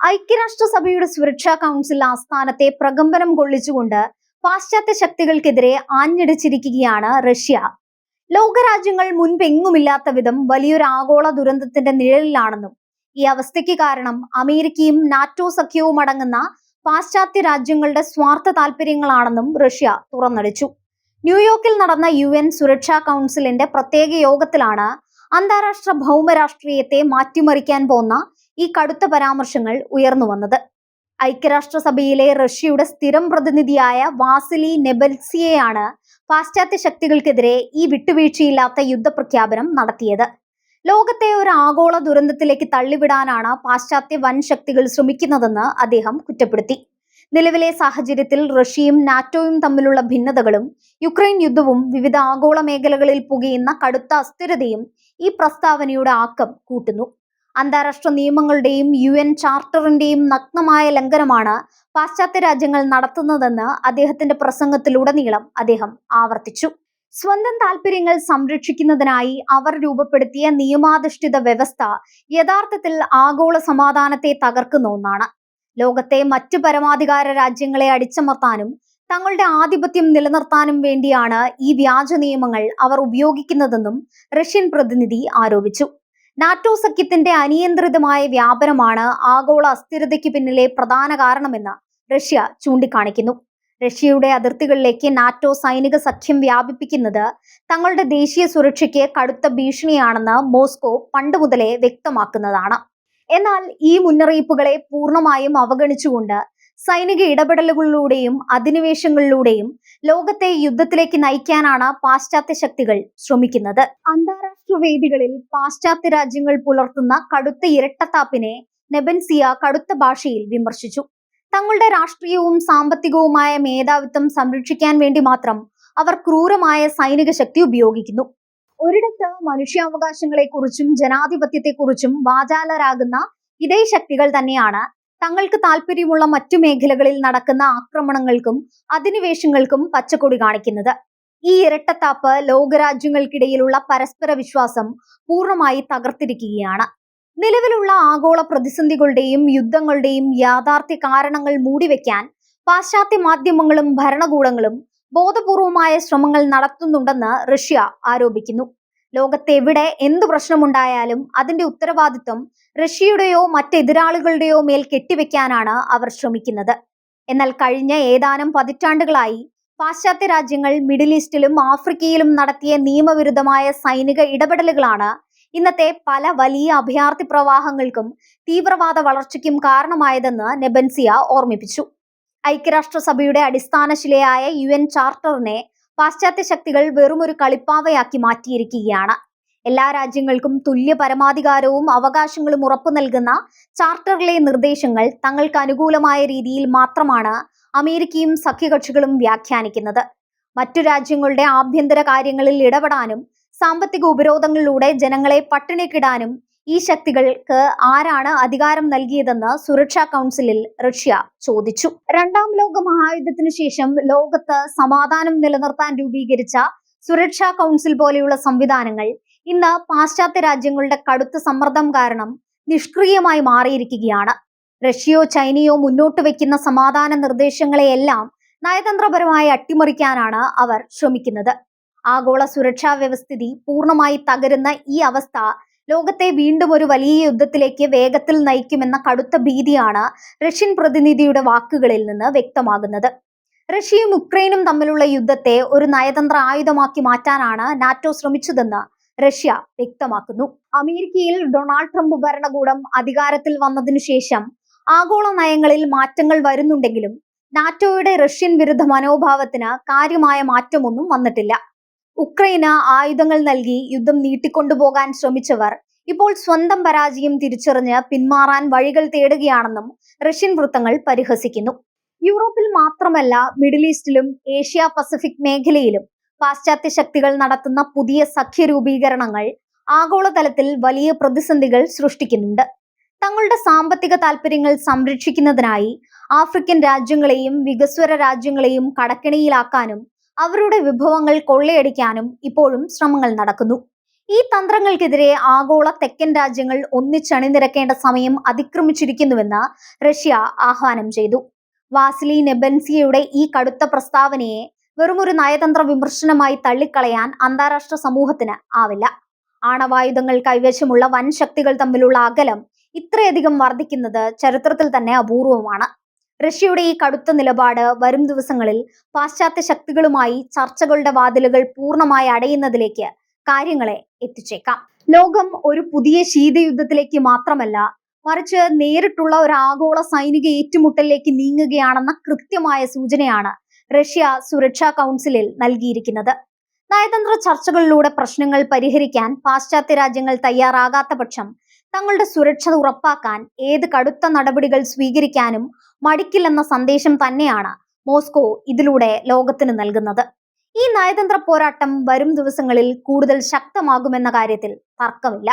ഐക്യരാഷ്ട്രസഭയുടെ സുരക്ഷാ കൗൺസിൽ ആസ്ഥാനത്തെ പ്രകമ്പനം കൊള്ളിച്ചുകൊണ്ട് പാശ്ചാത്യ ശക്തികൾക്കെതിരെ ആഞ്ഞടിച്ചിരിക്കുകയാണ് റഷ്യ. ലോകരാജ്യങ്ങൾ മുൻപെങ്ങുമില്ലാത്ത വിധം വലിയൊരു ആഗോള ദുരന്തത്തിന്റെ നിഴലിലാണെന്നും ഈ അവസ്ഥയ്ക്ക് കാരണം അമേരിക്കയും നാറ്റോ സഖ്യവും അടങ്ങുന്ന പാശ്ചാത്യ രാജ്യങ്ങളുടെ സ്വാർത്ഥ താല്പര്യങ്ങളാണെന്നും റഷ്യ തുറന്നടിച്ചു. ന്യൂയോർക്കിൽ നടന്ന UN സുരക്ഷാ കൗൺസിലിന്റെ പ്രത്യേക യോഗത്തിലാണ് അന്താരാഷ്ട്ര ഭൗമരാഷ്ട്രീയത്തെ മാറ്റിമറിക്കാൻ പോന്ന ഈ കടുത്ത പരാമർശങ്ങൾ ഉയർന്നു വന്നത്. ഐക്യരാഷ്ട്രസഭയിലെ റഷ്യയുടെ സ്ഥിരം പ്രതിനിധിയായ വാസിലി നെബൽസിയെയാണ് പാശ്ചാത്യ ശക്തികൾക്കെതിരെ ഈ വിട്ടുവീഴ്ചയില്ലാത്ത യുദ്ധപ്രഖ്യാപനം നടത്തിയത്. ലോകത്തെ ഒരു ആഗോള ദുരന്തത്തിലേക്ക് തള്ളിവിടാനാണ് പാശ്ചാത്യ വൻ ശക്തികൾ ശ്രമിക്കുന്നതെന്ന് അദ്ദേഹം കുറ്റപ്പെടുത്തി. നിലവിലെ സാഹചര്യത്തിൽ റഷ്യയും നാറ്റോയും തമ്മിലുള്ള ഭിന്നതകളും യുക്രൈൻ യുദ്ധവും വിവിധ ആഗോള മേഖലകളിൽ പുകയുന്ന കടുത്ത അസ്ഥിരതയും ഈ പ്രസ്താവനയുടെ ആക്കം കൂട്ടുന്നു. അന്താരാഷ്ട്ര നിയമങ്ങളുടെയും UN ചാർട്ടറിന്റെയും നഗ്നമായ ലംഘനമാണ് പാശ്ചാത്യ രാജ്യങ്ങൾ നടത്തുന്നതെന്ന് അദ്ദേഹത്തിന്റെ പ്രസംഗത്തിലുടനീളം അദ്ദേഹം ആവർത്തിച്ചു. സ്വന്തം താല്പര്യങ്ങൾ സംരക്ഷിക്കുന്നതിനായി അവർ രൂപപ്പെടുത്തിയ നിയമാധിഷ്ഠിത വ്യവസ്ഥ യഥാർത്ഥത്തിൽ ആഗോള സമാധാനത്തെ തകർക്കുന്ന ഒന്നാണ്. ലോകത്തെ മറ്റു പരമാധികാര രാജ്യങ്ങളെ അടിച്ചമർത്താനും തങ്ങളുടെ ആധിപത്യം നിലനിർത്താനും വേണ്ടിയാണ് ഈ വ്യാജ നിയമങ്ങൾ അവർ ഉപയോഗിക്കുന്നതെന്നും റഷ്യൻ പ്രതിനിധി ആരോപിച്ചു. നാറ്റോ സഖ്യത്തിന്റെ അനിയന്ത്രിതമായ വ്യാപനമാണ് ആഗോള അസ്ഥിരതയ്ക്ക് പിന്നിലെ പ്രധാന കാരണമെന്ന് റഷ്യ ചൂണ്ടിക്കാണിക്കുന്നു. റഷ്യയുടെ അതിർത്തികളിലേക്ക് നാറ്റോ സൈനിക സഖ്യം വ്യാപിപ്പിക്കുന്നത് തങ്ങളുടെ ദേശീയ സുരക്ഷയ്ക്ക് കടുത്ത ഭീഷണിയാണെന്ന് മോസ്കോ പണ്ടുമുതലേ വ്യക്തമാക്കുന്നതാണ്. എന്നാൽ ഈ മുന്നറിയിപ്പുകളെ പൂർണ്ണമായും അവഗണിച്ചുകൊണ്ട് സൈനിക ഇടപെടലുകളിലൂടെയും അധിനിവേശങ്ങളിലൂടെയും ലോകത്തെ യുദ്ധത്തിലേക്ക് നയിക്കാനാണ് പാശ്ചാത്യ ശക്തികൾ ശ്രമിക്കുന്നത്. അന്താരാഷ്ട്ര വേദികളിൽ പാശ്ചാത്യ രാജ്യങ്ങൾ പുലർത്തുന്ന കടുത്ത ഇരട്ടത്താപ്പിനെ നെബൻസിയ കടുത്ത ഭാഷയിൽ വിമർശിച്ചു. തങ്ങളുടെ രാഷ്ട്രീയവും സാമ്പത്തികവുമായ മേധാവിത്വം സംരക്ഷിക്കാൻ വേണ്ടി മാത്രം അവർ ക്രൂരമായ സൈനിക ശക്തി ഉപയോഗിക്കുന്നു. ഒരിടത്ത് മനുഷ്യാവകാശങ്ങളെക്കുറിച്ചും ജനാധിപത്യത്തെക്കുറിച്ചും വാചാലരാകുന്ന ഇതേ ശക്തികൾ തന്നെയാണ് തങ്ങൾക്ക് താല്പര്യമുള്ള മറ്റു മേഖലകളിൽ നടക്കുന്ന ആക്രമണങ്ങൾക്കും അധിനിവേശങ്ങൾക്കും പച്ചക്കൊടി കാണിക്കുന്നത്. ഈ ഇരട്ടത്താപ്പ് ലോകരാജ്യങ്ങൾക്കിടയിലുള്ള പരസ്പര വിശ്വാസം പൂർണ്ണമായി തകർത്തിരിക്കുകയാണ്. നിലവിലുള്ള ആഗോള പ്രതിസന്ധികളുടെയും യുദ്ധങ്ങളുടെയും യാഥാർത്ഥ്യ കാരണങ്ങൾ മൂടിവെക്കാൻ പാശ്ചാത്യ മാധ്യമങ്ങളും ഭരണകൂടങ്ങളും ബോധപൂർവമായ ശ്രമങ്ങൾ നടത്തുന്നുണ്ടെന്ന് റഷ്യ ആരോപിക്കുന്നു. ലോകത്തെവിടെ എന്തു പ്രശ്നമുണ്ടായാലും അതിന്റെ ഉത്തരവാദിത്വം റഷ്യയുടെയോ മറ്റെതിരാളികളുടെയോ മേൽ കെട്ടിവെക്കാനാണ് അവർ ശ്രമിക്കുന്നത്. എന്നാൽ കഴിഞ്ഞ ഏതാനും പതിറ്റാണ്ടുകളായി പാശ്ചാത്യ രാജ്യങ്ങൾ മിഡിൽ ഈസ്റ്റിലും ആഫ്രിക്കയിലും നടത്തിയ നിയമവിരുദ്ധമായ സൈനിക ഇടപെടലുകളാണ് ഇന്നത്തെ പല വലിയ അഭയാർത്ഥി പ്രവാഹങ്ങൾക്കും തീവ്രവാദ വളർച്ചയ്ക്കും കാരണമായതെന്ന് നെബൻസിയ ഓർമ്മിപ്പിച്ചു. ഐക്യരാഷ്ട്രസഭയുടെ അടിസ്ഥാനശിലയായ UN ചാർട്ടറിനെ പാശ്ചാത്യ ശക്തികൾ വെറുമൊരു കളിപ്പാവയാക്കി മാറ്റിയിരിക്കുകയാണ്. എല്ലാ രാജ്യങ്ങൾക്കും തുല്യ പരമാധികാരവും അവകാശങ്ങളും ഉറപ്പു നൽകുന്ന ചാർട്ടറിലെ നിർദ്ദേശങ്ങൾ തങ്ങൾക്ക് അനുകൂലമായ രീതിയിൽ മാത്രമാണ് അമേരിക്കയും സഖ്യകക്ഷികളും വ്യാഖ്യാനിക്കുന്നത്. മറ്റു രാജ്യങ്ങളുടെ ആഭ്യന്തര കാര്യങ്ങളിൽ ഇടപെടാനും സാമ്പത്തിക ഉപരോധങ്ങളിലൂടെ ജനങ്ങളെ പട്ടിണിക്കിടാനും ഈ ശക്തികൾക്ക് ആരാണ് അധികാരം നൽകിയതെന്ന് സുരക്ഷാ കൗൺസിലിൽ റഷ്യ ചോദിച്ചു. രണ്ടാം ലോക മഹായുദ്ധത്തിനു ശേഷം ലോകത്ത് സമാധാനം നിലനിർത്താൻ രൂപീകരിച്ച സുരക്ഷാ കൗൺസിൽ പോലെയുള്ള സംവിധാനങ്ങൾ ഇന്ന് പാശ്ചാത്യ രാജ്യങ്ങളുടെ കടുത്ത സമ്മർദ്ദം കാരണം നിഷ്ക്രിയമായി മാറിയിരിക്കുകയാണ്. റഷ്യയോ ചൈനയോ മുന്നോട്ട് വയ്ക്കുന്ന സമാധാന നിർദ്ദേശങ്ങളെയെല്ലാം നയതന്ത്രപരമായി അട്ടിമറിക്കാനാണ് അവർ ശ്രമിക്കുന്നത്. ആഗോള സുരക്ഷാ വ്യവസ്ഥിതി പൂർണ്ണമായി തകരുന്ന ഈ അവസ്ഥ ലോകത്തെ വീണ്ടും ഒരു വലിയ യുദ്ധത്തിലേക്ക് വേഗത്തിൽ നയിക്കുമെന്ന കടുത്ത ഭീതിയാണ് റഷ്യൻ പ്രതിനിധിയുടെ വാക്കുകളിൽ നിന്ന് വ്യക്തമാകുന്നത്. റഷ്യയും യുക്രൈനും തമ്മിലുള്ള യുദ്ധത്തെ ഒരു നയതന്ത്ര ആയുധമാക്കി മാറ്റാനാണ് നാറ്റോ ശ്രമിച്ചതെന്ന് റഷ്യ വ്യക്തമാക്കുന്നു. അമേരിക്കയിൽ ഡൊണാൾഡ് ട്രംപ് ഭരണകൂടം അധികാരത്തിൽ വന്നതിനു ശേഷം ആഗോള നയങ്ങളിൽ മാറ്റങ്ങൾ വരുന്നുണ്ടെങ്കിലും നാറ്റോയുടെ റഷ്യൻ വിരുദ്ധ മനോഭാവത്തിന് കാര്യമായ മാറ്റമൊന്നും വന്നിട്ടില്ല. ഉക്രൈന് ആയുധങ്ങൾ നൽകി യുദ്ധം നീട്ടിക്കൊണ്ടുപോകാൻ ശ്രമിച്ചവർ ഇപ്പോൾ സ്വന്തം പരാജയം തിരിച്ചറിഞ്ഞ് പിന്മാറാൻ വഴികൾ തേടുകയാണെന്നും റഷ്യൻ വൃത്തങ്ങൾ പരിഹസിക്കുന്നു. യൂറോപ്പിൽ മാത്രമല്ല മിഡിൽ ഈസ്റ്റിലും ഏഷ്യ പസഫിക് മേഖലയിലും പാശ്ചാത്യ ശക്തികൾ നടത്തുന്ന പുതിയ സഖ്യ രൂപീകരണങ്ങൾ ആഗോളതലത്തിൽ വലിയ പ്രതിസന്ധികൾ സൃഷ്ടിക്കുന്നുണ്ട്. തങ്ങളുടെ സാമ്പത്തിക താല്പര്യങ്ങൾ സംരക്ഷിക്കുന്നതിനായി ആഫ്രിക്കൻ രാജ്യങ്ങളെയും വികസ്വര രാജ്യങ്ങളെയും കടക്കെണിയിലാക്കാനും അവരുടെ വിഭവങ്ങൾ കൊള്ളയടിക്കാനും ഇപ്പോഴും ശ്രമങ്ങൾ നടക്കുന്നു. ഈ തന്ത്രങ്ങൾക്കെതിരെ ആഗോള തെക്കൻ രാജ്യങ്ങൾ ഒന്നിച്ചണിനിരക്കേണ്ട സമയം അതിക്രമിച്ചിരിക്കുന്നുവെന്ന് റഷ്യ ആഹ്വാനം ചെയ്തു. വാസിലി നെബൻസിയയുടെ ഈ കടുത്ത പ്രസ്താവനയെ വെറുമൊരു നയതന്ത്ര വിമർശനമായി തള്ളിക്കളയാൻ അന്താരാഷ്ട്ര സമൂഹത്തിന് ആവില്ല. ആണവായുധങ്ങൾ കൈവശമുള്ള വൻ ശക്തികൾ തമ്മിലുള്ള അകലം ഇത്രയധികം വർദ്ധിക്കുന്നത് ചരിത്രത്തിൽ തന്നെ അപൂർവമാണ്. റഷ്യയുടെ ഈ കടുത്ത നിലപാട് വരും ദിവസങ്ങളിൽ പാശ്ചാത്യ ശക്തികളുമായി ചർച്ചകളുടെ വാതിലുകൾ പൂർണ്ണമായി അടയുന്നതിലേക്ക് കാര്യങ്ങളെ എത്തിച്ചേക്കാം. ലോകം ഒരു പുതിയ ശീതയുദ്ധത്തിലേക്ക് മാത്രമല്ല, മറിച്ച് നേരിട്ടുള്ള ഒരു ആഗോള സൈനിക ഏറ്റുമുട്ടലിലേക്ക് നീങ്ങുകയാണെന്ന കൃത്യമായ സൂചനയാണ് റഷ്യ സുരക്ഷാ കൗൺസിലിൽ നൽകിയിരിക്കുന്നത്. നയതന്ത്ര ചർച്ചകളിലൂടെ പ്രശ്നങ്ങൾ പരിഹരിക്കാൻ പാശ്ചാത്യ രാജ്യങ്ങൾ തയ്യാറാകാത്ത പക്ഷം തങ്ങളുടെ സുരക്ഷ ഉറപ്പാക്കാൻ ഏത് കടുത്ത നടപടികൾ സ്വീകരിക്കാനും മടിക്കില്ലെന്ന സന്ദേശം തന്നെയാണ് മോസ്കോ ഇതിലൂടെ ലോകത്തിന് നൽകുന്നത്. ഈ നയതന്ത്ര പോരാട്ടം വരും ദിവസങ്ങളിൽ കൂടുതൽ ശക്തമാകുമെന്ന കാര്യത്തിൽ തർക്കമില്ല.